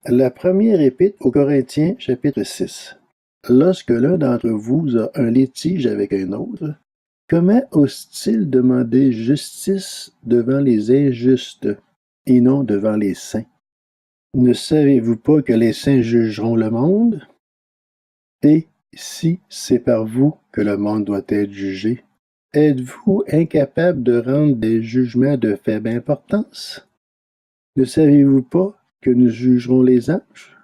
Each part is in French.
La première épître aux Corinthiens, chapitre 6. Lorsque l'un d'entre vous a un litige avec un autre, comment ose-t-il demander justice devant les injustes et non devant les saints? Ne savez-vous pas que les saints jugeront le monde? Et si c'est par vous que le monde doit être jugé, êtes-vous incapable de rendre des jugements de faible importance? Ne savez-vous pas que nous jugerons les anges?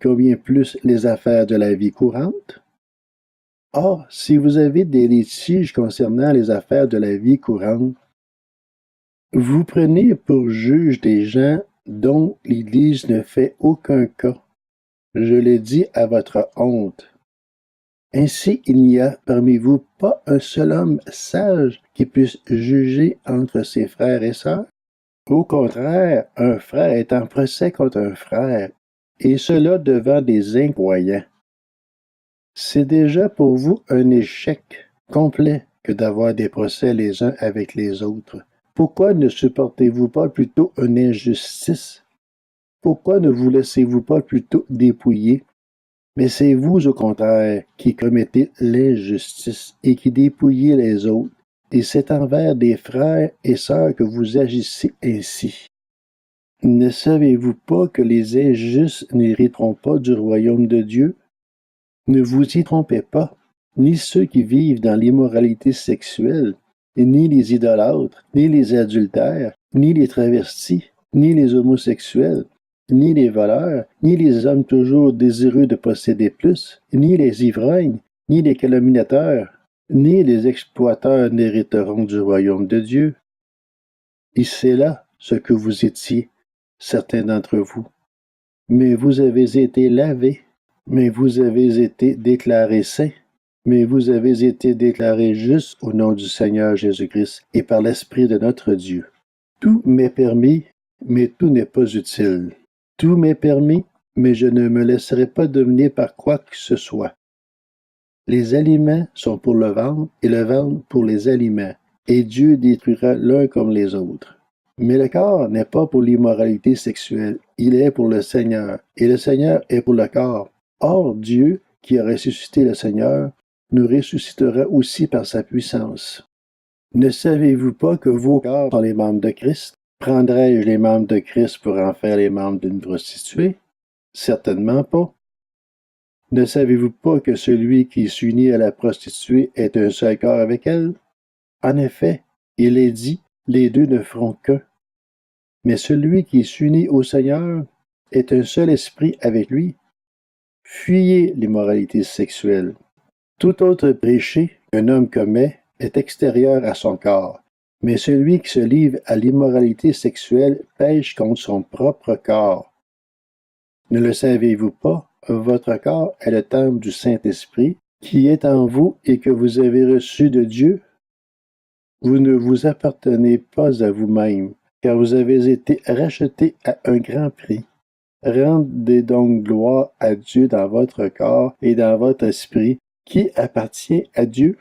Combien plus les affaires de la vie courante? Or, si vous avez des litiges concernant les affaires de la vie courante, vous prenez pour juge des gens dont l'Église ne fait aucun cas. Je le dis à votre honte. Ainsi, il n'y a parmi vous pas un seul homme sage qui puisse juger entre ses frères et sœurs. Au contraire, un frère est en procès contre un frère, et cela devant des incroyants. C'est déjà pour vous un échec complet que d'avoir des procès les uns avec les autres. Pourquoi ne supportez-vous pas plutôt une injustice? Pourquoi ne vous laissez-vous pas plutôt dépouiller? Mais c'est vous, au contraire, qui commettez l'injustice et qui dépouillez les autres, et c'est envers des frères et sœurs que vous agissez ainsi. Ne savez-vous pas que les injustes n'hériteront pas du royaume de Dieu? Ne vous y trompez pas, ni ceux qui vivent dans l'immoralité sexuelle, ni les idolâtres, ni les adultères, ni les travestis, ni les homosexuels, ni les voleurs, ni les hommes toujours désireux de posséder plus, ni les ivrognes, ni les calomniateurs, ni les exploiteurs n'hériteront du royaume de Dieu. Et c'est là ce que vous étiez, certains d'entre vous. Mais vous avez été lavés, mais vous avez été déclarés saints, mais vous avez été déclarés justes au nom du Seigneur Jésus-Christ et par l'Esprit de notre Dieu. Tout m'est permis, mais tout n'est pas utile. Tout m'est permis, mais je ne me laisserai pas dominer par quoi que ce soit. Les aliments sont pour le ventre et le ventre pour les aliments, et Dieu détruira l'un comme les autres. Mais le corps n'est pas pour l'immoralité sexuelle, il est pour le Seigneur, et le Seigneur est pour le corps. Or, Dieu, qui a ressuscité le Seigneur, nous ressuscitera aussi par sa puissance. Ne savez-vous pas que vos corps sont les membres de Christ? Prendrais-je les membres de Christ pour en faire les membres d'une prostituée? Certainement pas. Ne savez-vous pas que celui qui s'unit à la prostituée est un seul corps avec elle? En effet, il est dit, les deux ne feront qu'un. Mais celui qui s'unit au Seigneur est un seul esprit avec lui. Fuyez l'immoralité sexuelle. Tout autre péché qu'un homme commet est extérieur à son corps, mais celui qui se livre à l'immoralité sexuelle pêche contre son propre corps. Ne le savez-vous pas? Votre corps est le temple du Saint-Esprit qui est en vous et que vous avez reçu de Dieu. Vous ne vous appartenez pas à vous-même, car vous avez été rachetés à un grand prix. Rendez donc gloire à Dieu dans votre corps et dans votre esprit, qui appartient à Dieu.